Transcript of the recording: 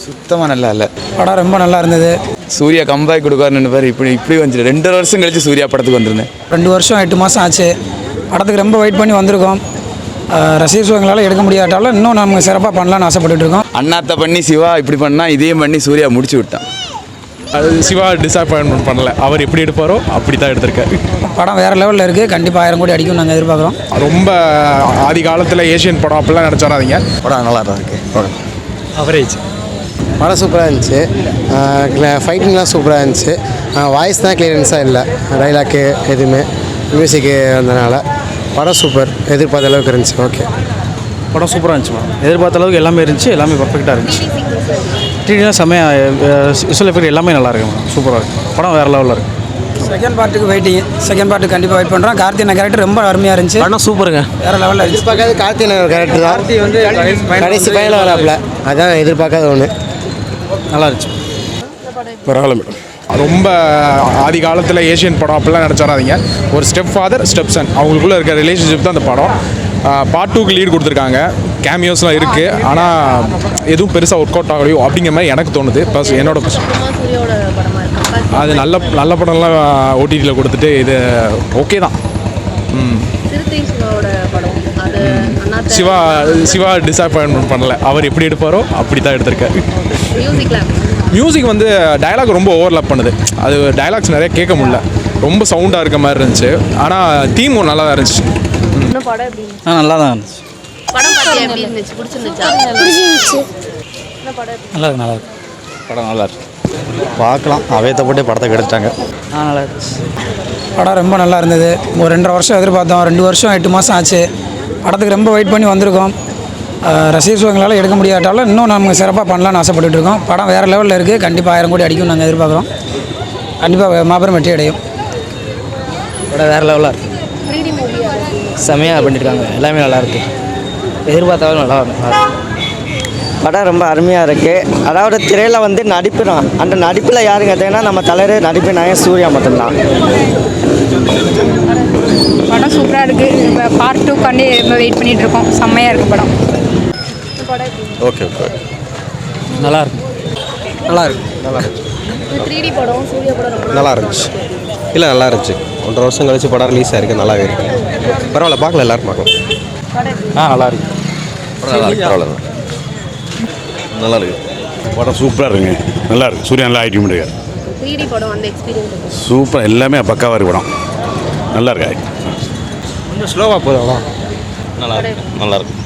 சுத்தமாக நல்லா இல்லை. படம் ரொம்ப நல்லா இருந்தது. சூர்யா கம்பேக் கொடுக்காருன்னு பேர் இப்படி வந்துச்சு. 2 வருஷம் கழிச்சு சூர்யா படத்துக்கு வந்திருந்தேன். 2 வருஷம் 8 மாதம் ஆச்சு. படத்துக்கு ரொம்ப வெயிட் பண்ணி வந்திருக்கோம். ரசிகர் எங்களால் எடுக்க முடியாட்டாலும் இன்னும் நம்ம சிறப்பாக பண்ணலான்னு ஆசைப்பட்டுட்டு இருக்கோம். அண்ணாத்த பண்ணி சிவா இப்படி பண்ணால் இதையும் பண்ணி சூர்யா முடிச்சு விட்டான். அது சிவா டிசப்பாயின்மெண்ட் பண்ணல. அவர் எப்படி எடுப்பாரோ அப்படி தான் எடுத்திருக்காரு. படம் வேறு லெவலில் இருக்குது. கண்டிப்பாக 1000 கோடி அடிக்கும் நாங்கள் எதிர்பார்க்குறோம். ரொம்ப ஆதி காலத்தில் ஏஷியன் படம் அப்படிலாம் நினச்சாராதீங்க. படம் நல்லா தான் இருக்குது. படம் அவரேஜ். படம் சூப்பராக இருந்துச்சு. ஃபைட்டிங்லாம் சூப்பராக இருந்துச்சு. வாய்ஸ் தான் கிளியரன்ஸாக இல்லை. டைலாக்கு எதுவுமே மியூசிக்கு வந்தனால படம் சூப்பர். எதிர்பார்த்த அளவுக்கு இருந்துச்சு. ஓகே, படம் சூப்பராக இருந்துச்சுமா. எதிர்பார்த்த அளவுக்கு எல்லாமே இருந்துச்சு. எல்லாமே பர்ஃபெக்டாக இருந்துச்சு. ட்ரீலாம் செம்மையாக விசுவல் எஃபெக்ட் எல்லாமே நல்லா இருக்குமா. சூப்பராக இருக்குது. படம் வேறு லெவலில் இருக்குது. செகண்ட் பார்ட்டுக்கு வெயிட்டிங். செகண்ட் பார்ட்டுக்கு கண்டிப்பாக வெயிட் பண்ணுறோம். கார்த்திகேயன் கேரக்டர் ரொம்ப அருமையாக இருந்துச்சு. படம் சூப்பருங்க. வேறு லெவலில் இருந்துச்சு. எதிர்பார்க்காத கார்த்திகேயன் கேரக்டர் தான். கடைசி ஃபைனல் வராப்புல அதான் எதிர்பார்க்காத ஒன்று. நல்லா இருந்துச்சு. பரவாயில்ல மேடம். ரொம்ப ஆதி காலத்தில் ஏஷியன் படம் அப்படிலாம் நினச்சாராதீங்க. ஒரு ஸ்டெப் ஃபாதர் ஸ்டெப் சன் அவங்களுக்குள்ளே இருக்க ரிலேஷன்ஷிப் தான் அந்த படம். பார்ட் 2க்கு லீட் கொடுத்துருக்காங்க. கேமியோஸ்லாம் இருக்குது. ஆனால் எதுவும் பெருசாக ஒர்க் அவுட் ஆகலையோ அப்படிங்கிற மாதிரி எனக்கு தோணுது. ப்ளஸ் என்னோட அது நல்ல படம்லாம் ஓடிடியில் கொடுத்துட்டு இது ஓகே தான். சிவா டிசப்பாயின்மெண்ட் பண்ணல. அவர் எப்படி எடுப்பாரோ அப்படி தான் எடுத்திருக்காரு. மியூசிக் வந்து டயலாக் ரொம்ப ஓவர்லாப் பண்ணுது. அது டயலாக்ஸ் நிறைய கேட்க முடியல. ரொம்ப சவுண்டாக இருக்க மாதிரி இருந்துச்சு. ஆனால் தீமும் நல்லா தான் இருந்துச்சு. நல்லா தான் இருந்துச்சு. நல்லா இருக்கு. நல்லா இருக்கு. படம் நல்லா இருக்கு. பார்க்கலாம். அவையத்தை போட்டு படத்தை கெடுத்துட்டாங்க. நல்லா இருந்துச்சு. படம் ரொம்ப நல்லா இருந்தது. ஒரு 2.5 வருஷம் எதிர்பார்த்தோம். 2 வருஷம் 8 மாதம் ஆச்சு. படத்துக்கு ரொம்ப வெயிட் பண்ணி வந்திருக்கோம். ரசிகர் எங்களால் எடுக்க முடியாட்டாலும் இன்னும் நம்ம சிறப்பாக பண்ணலான்னு ஆசைப்பட்டுட்டு இருக்கோம். படம் வேறு லெவலில் இருக்குது. கண்டிப்பாக 1000 கோடி அடிக்கும் நாங்கள் எதிர்பார்க்குறோம். கண்டிப்பாக மாபெரும் வெற்றி அடையும். படம் வேறு லெவலாக இருக்குது. செம்மையாக பண்ணியிருக்காங்க. எல்லாமே நல்லாயிருக்கு. எதிர்பார்த்தாலும் நல்லா இருக்கும். படம் ரொம்ப அருமையாக இருக்குது. அதாவது திரையில் வந்து நடிப்பு தான். அந்த நடிப்பில் யாருங்க கேட்டீங்கன்னா நம்ம தலைவர் நடிப்பு நாயகன் சூர்யா மட்டும்தான். படம் சூப்பராக இருக்குது. இப்போ பார்ட் 2க்காண்டி ரொம்ப வெயிட் பண்ணிகிட்டு இருக்கோம். செம்மையாக இருக்குது படம். Okay okay. நல்லா இருக்கு. நல்லா இருக்கு. நல்லா இருக்கு. 3D படம் சூர்யா படம் நல்லா இருந்துச்சு. இல்லை நல்லா இருந்துச்சு. 1.5 வருஷம் கழிச்சு படம் ரிலீஸ் ஆயிருக்கு. நல்லாவே இருக்கு. பரவாயில்ல, பார்க்கல, எல்லாரும் பார்க்கலாம். நல்லா இருக்கு. நல்லா இருக்கு. பரவாயில்ல, நல்லா இருக்கு. படம் சூப்பராக இருக்குங்க. நல்லா இருக்கு. சூர்யா நல்லா ஆக்டிங் பண்ணிருக்காரு. 3D படம் அந்த எக்ஸ்பீரியன்ஸ் சூப்பர். எல்லாமே பக்காவாக இருக்கு. படம் நல்லா இருக்கு. கொஞ்சம் ஸ்லோவாக போதும். நல்லா இருக்கு. நல்லா இருக்கு.